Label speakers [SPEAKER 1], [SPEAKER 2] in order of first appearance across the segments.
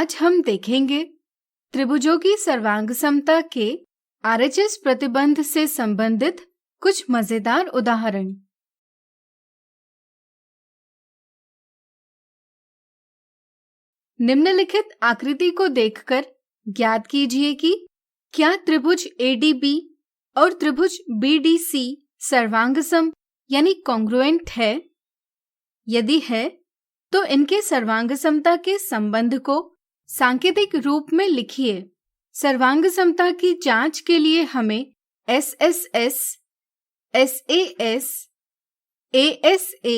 [SPEAKER 1] आज हम देखेंगे त्रिभुजों की सर्वांग समता के आरएचएस प्रतिबंध से संबंधित कुछ मजेदार उदाहरण। निम्नलिखित आकृति को देखकर ज्ञात कीजिए कि क्या त्रिभुज ADB और त्रिभुज BDC सर्वांगसम यानी कॉन्ग्रुएंट है। यदि है तो इनके सर्वांग समता के संबंध को सांकेतिक रूप में लिखिए। सर्वांग समता की जांच के लिए हमें SSS, SAS, ASA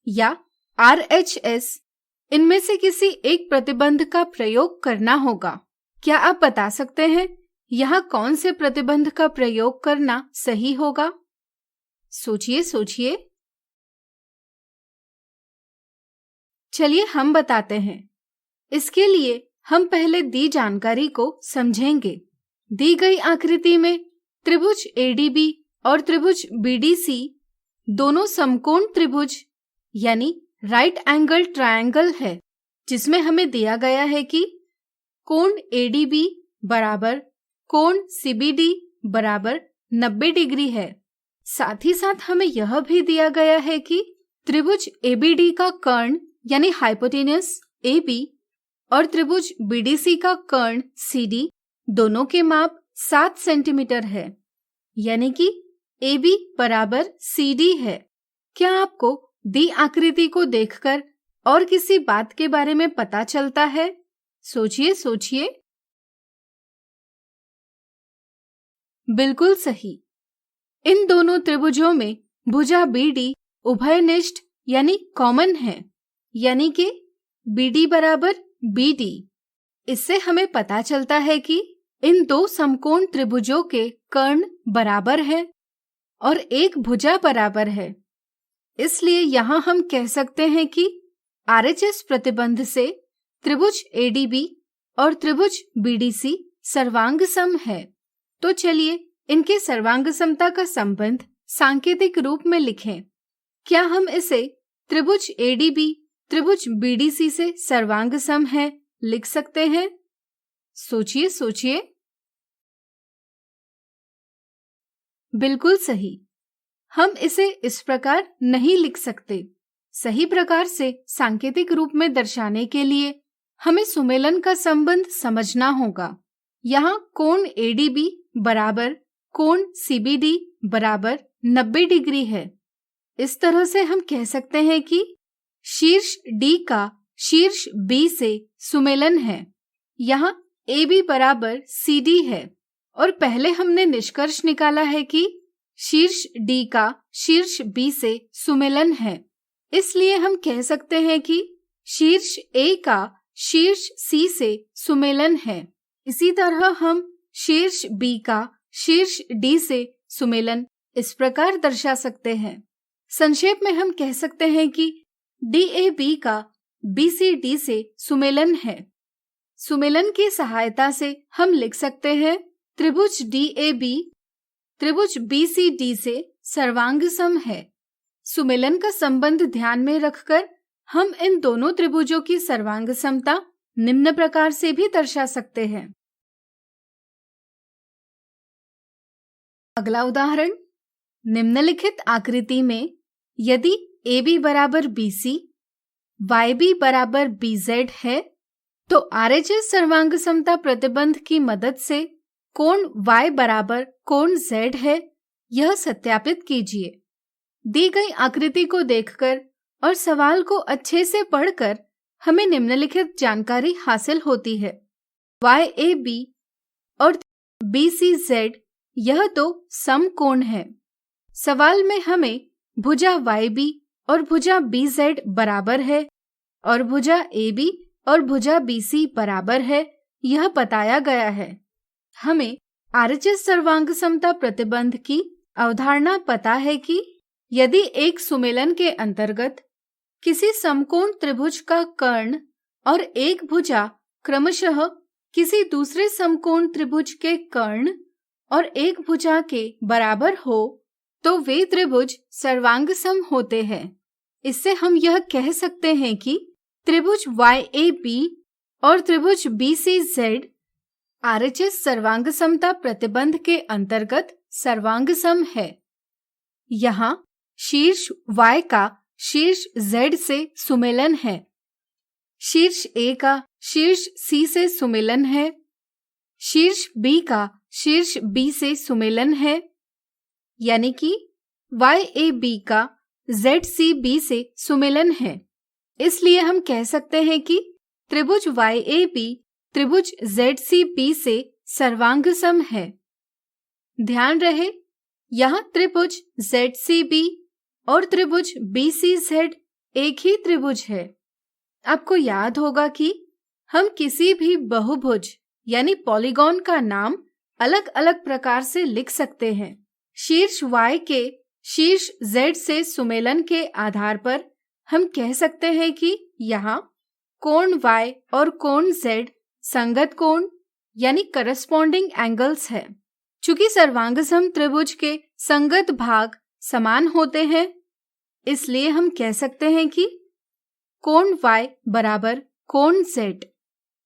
[SPEAKER 1] या RHS इनमें से किसी एक प्रतिबंध का प्रयोग करना होगा। क्या आप बता सकते हैं यहाँ कौन से प्रतिबंध का प्रयोग करना सही होगा? सोचिए। चलिए हम बताते हैं। इसके लिए हम पहले दी जानकारी को समझेंगे। दी गई आकृति में त्रिभुज ADB और त्रिभुज BDC दोनों समकोण त्रिभुज यानी राइट एंगल ट्रायंगल है, जिसमें हमें दिया गया है कि कोण ADB बराबर कोण CBD बराबर 90 डिग्री है। साथ ही साथ हमें यह भी दिया गया है कि त्रिभुज ABD का कर्ण यानी हाइपोटेनस AB और त्रिभुज BDC का कर्ण CD दोनों के माप 7 सेंटीमीटर है, यानी कि AB बराबर CD है। क्या आपको दी आकृति को देखकर और किसी बात के बारे में पता चलता है? सोचिए। बिल्कुल सही। इन दोनों त्रिभुजों में भुजा BD उभयनिष्ठ यानी कॉमन है, यानी कि BD बराबर BD। इससे हमें पता चलता है कि इन दो समकोण त्रिभुजों के कर्ण बराबर है और एक भुजा बराबर है। इसलिए यहाँ हम कह सकते हैं कि RHS प्रतिबंध से त्रिभुज ADB और त्रिभुज BDC सर्वांग सम है। तो चलिए इनके सर्वांग समता का संबंध सांकेतिक रूप में लिखें। क्या हम इसे त्रिभुज ADB त्रिभुज BDC से सर्वांग सम है लिख सकते हैं? सोचिए। बिल्कुल सही। हम इसे इस प्रकार नहीं लिख सकते। सही प्रकार से सांकेतिक रूप में दर्शाने के लिए हमें सुमेलन का संबंध समझना होगा। यहाँ कोण ADB बराबर कोण CBD बराबर 90 डिग्री है। इस तरह से हम कह सकते हैं कि शीर्ष D का शीर्ष B से सुमेलन है। यहाँ AB बराबर CD है और पहले हमने निष्कर्ष निकाला है कि शीर्ष D का शीर्ष B से सुमेलन है। इसलिए हम कह सकते हैं कि शीर्ष A का शीर्ष C से सुमेलन है। इसी तरह हम शीर्ष B का शीर्ष D से सुमेलन इस प्रकार दर्शा सकते हैं। संक्षेप में हम कह सकते हैं कि DAB का BCD से सुमेलन है। सुमेलन की सहायता से हम लिख सकते हैं त्रिभुज DAB त्रिभुज BCD से सर्वांग सम है। सुमेलन का संबंध ध्यान में रखकर हम इन दोनों त्रिभुजों की सर्वांग समता निम्न प्रकार से भी दर्शा सकते हैं। अगला उदाहरण, निम्नलिखित आकृति में यदि AB बराबर BC, YB बराबर BZ है तो RHS सर्वांग समता प्रतिबंध की मदद से कोण Y बराबर कोण Z है, यह सत्यापित कीजिए। दी गई आकृति को देखकर और सवाल को अच्छे से पढ़कर हमें निम्नलिखित जानकारी हासिल होती है। YAB और BCZ यह दो समकोण है। सवाल में हमें भुजा YB और भुजा BZ बराबर है और भुजा AB और भुजा BC बराबर है, यह बताया गया है। हमें RHS सर्वांग समता प्रतिबंध की अवधारणा पता है कि यदि एक सुमेलन के अंतर्गत किसी समकोण त्रिभुज का कर्ण और एक भुजा क्रमशः किसी दूसरे समकोण त्रिभुज के कर्ण और एक भुजा के बराबर हो तो वे त्रिभुज सर्वांग सम होते हैं। इससे हम यह कह सकते हैं कि त्रिभुज YAB और त्रिभुज BCZ RHS सर्वांग समता प्रतिबंध के अंतर्गत सर्वांग सम है। यहाँ शीर्ष Y का शीर्ष Z से सुमेलन है, शीर्ष A का शीर्ष C से सुमेलन है, शीर्ष B का शीर्ष B से सुमेलन है, यानी कि YAB का ZCB से सुमेलन है। इसलिए हम कह सकते हैं कि त्रिभुज YAB त्रिभुज ZCB से सर्वांग सम है। ध्यान रहे, यहाँ त्रिभुज ZCB और त्रिभुज BCZ एक ही त्रिभुज है। आपको याद होगा कि हम किसी भी बहुभुज यानी पॉलीगॉन का नाम अलग अलग प्रकार से लिख सकते हैं। शीर्ष Y के शीर्ष Z से सुमेलन के आधार पर हम कह सकते हैं कि यहाँ कोण Y और कोण Z संगत कोण यानी करस्पॉन्डिंग एंगल्स है। चूंकि सर्वांगसम त्रिभुज के संगत भाग समान होते हैं, इसलिए हम कह सकते हैं कि कोण Y बराबर कोण Z।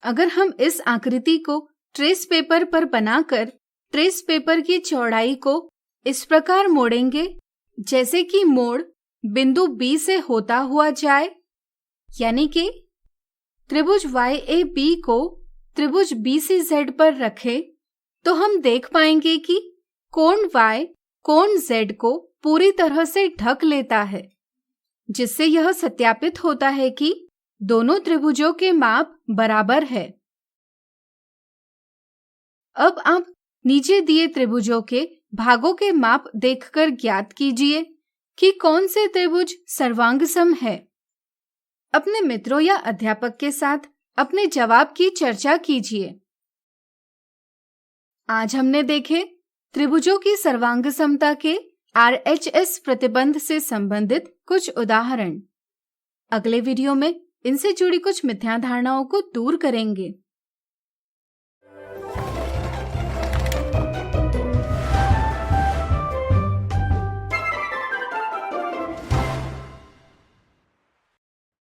[SPEAKER 1] अगर हम इस आकृति को ट्रेस पेपर पर बनाकर ट्रेस पेपर की चौड़ाई को इस प्रकार मोड़ेंगे जैसे कि मोड़ बिंदु B से होता हुआ जाए, यानी कि त्रिभुज YAB को त्रिभुज BCZ पर रखें, तो हम देख पाएंगे कि कोण Y कोण Z को पूरी तरह से ढक लेता है, जिससे यह सत्यापित होता है कि दोनों त्रिभुजों के माप बराबर है। अब आप नीचे दिए त्रिभुजों के भागों के माप देखकर ज्ञात कीजिए कि कौन से त्रिभुज सर्वांगसम है। अपने मित्रों या अध्यापक के साथ अपने जवाब की चर्चा कीजिए। आज हमने देखे त्रिभुजों की सर्वांग समता के RHS प्रतिबंध से संबंधित कुछ उदाहरण। अगले वीडियो में इनसे जुड़ी कुछ मिथ्या धारणाओं को दूर करेंगे।